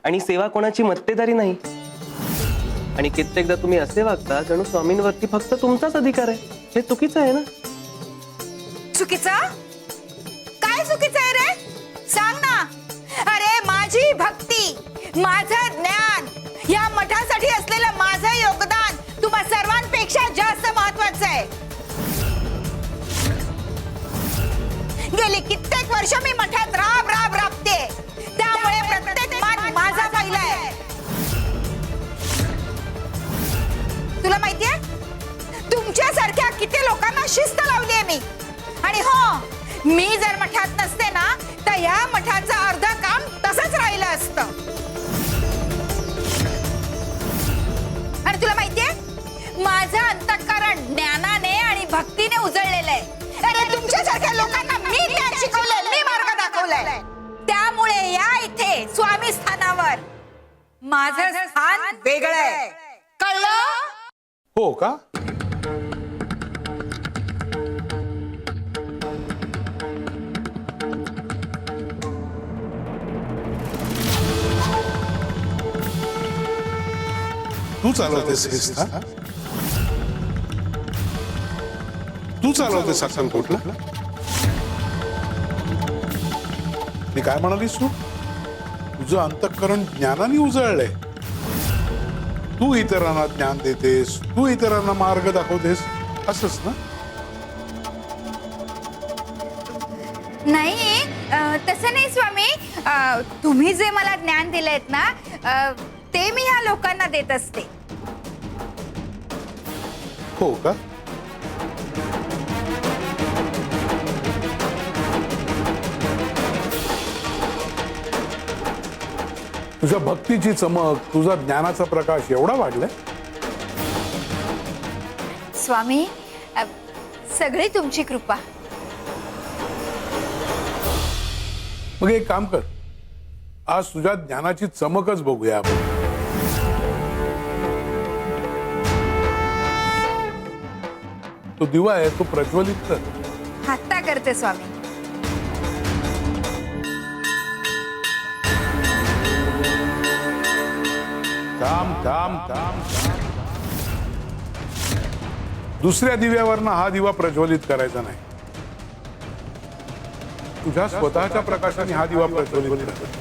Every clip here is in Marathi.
आणि सेवा कोणाची मत्तेदारी नाही। आणि कित्येकदा तुम्ही असे वागता जणू स्वामींवरती फक्त तुमचाच अधिकार आहे। हे चुकीचं आहे ना? चुकीचा? काय चुकीचं आहे रे? सांग ना। अरे माझी भक्ती, माझं ज्ञान, या मठासाठी असलेलं माझं योगदान तुम्हा सर्वांपेक्षा जास्त महत्त्वाचं आहे। गेली कित्येक वर्ष मी मठात राबते, त्यामुळे प्रत्येक मान माझा पाहिलाय। तुला माहितीये, तुमच्यासारख्या किती लोकांना शिस्त लावली आहे मी। आणि हो, मी जर मठात नसते ना तर या मठाचं अर्ध काम तसंच राहिलं असतं। आणि तुला माहितीये, माझं अंतःकरण ज्ञानाने आणि भक्तीने उजळलेलं आहे। अरे तुमच्यासारख्या लोकांना मी ज्ञान शिकवलंय, मी मार्ग दाखवलाय। त्यामुळे या इथे स्वामी स्थानावर माझं स्थान वेगळं आहे, कळलं? हो का? तू चालवतेस हे स्थान? तू चालवतेस अक्कलकोटला? मी काय म्हणालीस तू? तुझं अंतःकरण ज्ञानाने उजळलंय। तू इतरांना ज्ञान देतेस, तू इतरांना मार्ग दाखवतेस, असंच ना? नाही, तसं नाही स्वामी। तुम्ही जे मला ज्ञान दिलेत ना, ते मी ह्या लोकांना देत असते। हो का? तुझ्या भक्तीची चमक, तुझा ज्ञानाचा प्रकाश एवढा वाढलाय? स्वामी, सगळी तुमची कृपा। मग एक काम कर, आज तुझ्या ज्ञानाची चमकच बघूया आपण। तो दिवा आहे तो प्रज्वलित कर। आत्ता करते स्वामी। थांब थांब थांब। दुसऱ्या दिव्यावरनं हा दिवा प्रज्वलित करायचा नाही, तुझ्या स्वतःच्या प्रकाशाने हा दिवा प्रज्वलित कर।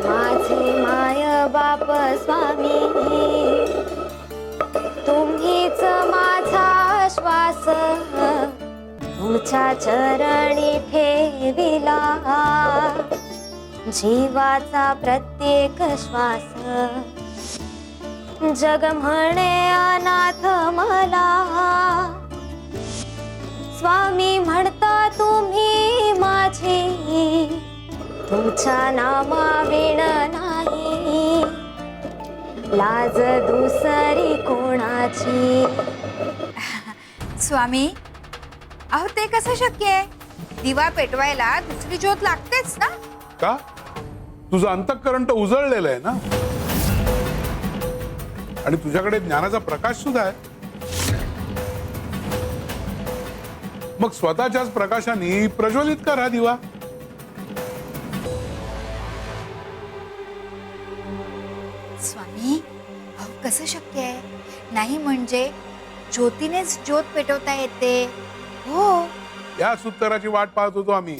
माझे माय बाप स्वामी, तुम्हीच माझा श्वास तुमच्या चरणी ठेविला। जीवाचा प्रत्येक श्वास जग म्हणे अनाथ मला। स्वामी म्हणता तुम्ही माझी, तुमच्या नामाविण नाही लाज दुसरी कोणाची। स्वामी, अहो ते कसं शक्य आहे? दिवा पेटवायला दुसरी ज्योत लागतेच ना? का? तुझं अंतःकरण तर उजळलेलं आहे ना, आणि तुझ्याकडे ज्ञानाचा प्रकाश सुद्धा आहे। मग स्वतःच्याच प्रकाशाने प्रज्वलित कर हा दिवा। स्वामी, अहो कसं शक्य आहे? नाही म्हणजे ज्योतीनेच ज्योत पेटवता येते। हो। याच उत्तराची वाट पाहत होतो आम्ही।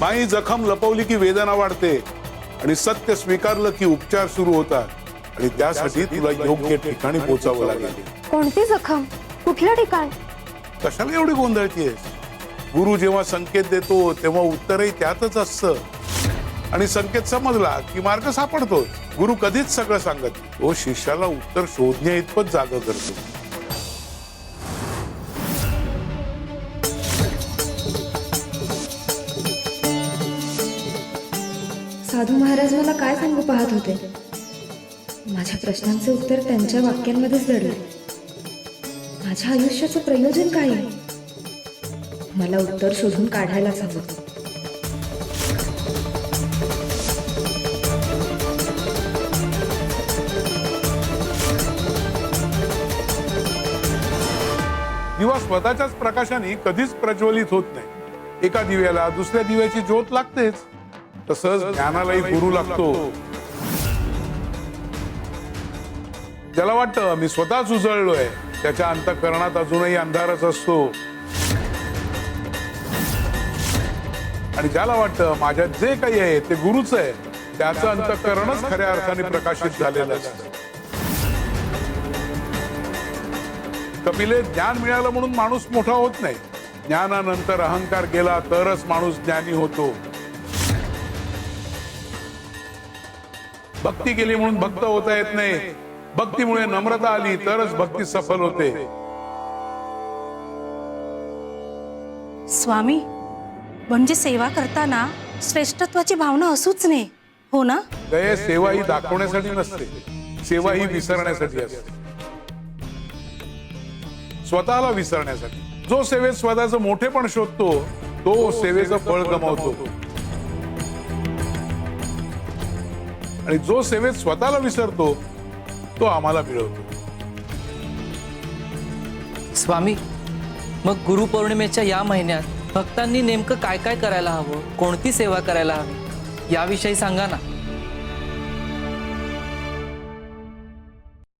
माई जखम लपवली की वेदना वाढते, आणि सत्य स्वीकारलं की उपचार सुरू होतात, आणि त्यासाठी तुला योग्य ठिकाणी पोहोचावं लागेल। कोणती जखम? कुठलं ठिकाण? कशाला एवढी गोंधळतीयस? गुरु जेव्हा संकेत देतो तेव्हा उत्तरही त्यातच असतं, आणि संकेत समजला की मार्ग सापडतो। गुरु कधीच सगळं सांगत नाही, तो शिष्याला उत्तर शोधण्या इतपत जागा करतो। साधू महाराज मला काय सांगू पाहत होते? माझ्या प्रश्नांचे उत्तर त्यांच्या वाक्यांमध्येच दडले. माझ्या आयुष्याचं प्रयोजन काय आहे? मला उत्तर शोधून काढायलाच हवं. दिवा स्वतःच्याच प्रकाशाने कधीच प्रज्वलित होत नाही. एका दिव्याला दुसऱ्या दिव्याची ज्योत लागतेच. तसंच ज्ञानालाही गुरु लागतो. ज्याला वाटतं मी स्वतःच उजळलोय, त्याच्या अंतःकरणात अजूनही अंधारच असतो. आणि ज्याला वाटतं माझ्यात जे काही आहे ते गुरुच आहे, त्याचं अंतःकरणच खऱ्या अर्थाने प्रकाशित झालेलं असतं. कपिले, ज्ञान मिळालं म्हणून माणूस मोठा होत नाही. ज्ञानानंतर अहंकार गेला तरच माणूस ज्ञानी होतो. भक्ती केली म्हणून भक्त होता येत नाही. भक्तीमुळे नम्रता आली तरच भक्ती सफल होते. स्वामी, म्हणजे सेवा करताना श्रेष्ठत्वाची भावना असूच नये, हो ना? दये सेवा ही दाखवण्यासाठी नसते, सेवा ही विसरण्यासाठी असते. स्वतःला विसरण्यासाठी. जो सेवेत स्वतःचं मोठेपण शोधतो तो सेवेचं फळ गमावतो. आणि जो सेवेत स्वतःला विसरतो तो आम्हाला मिळवतो. स्वामी, मग गुरुपौर्णिमेच्या या महिन्यात भक्तांनी नेमकं काय काय करायला हवं, कोणती सेवा करायला हवी याविषयी सांगा ना.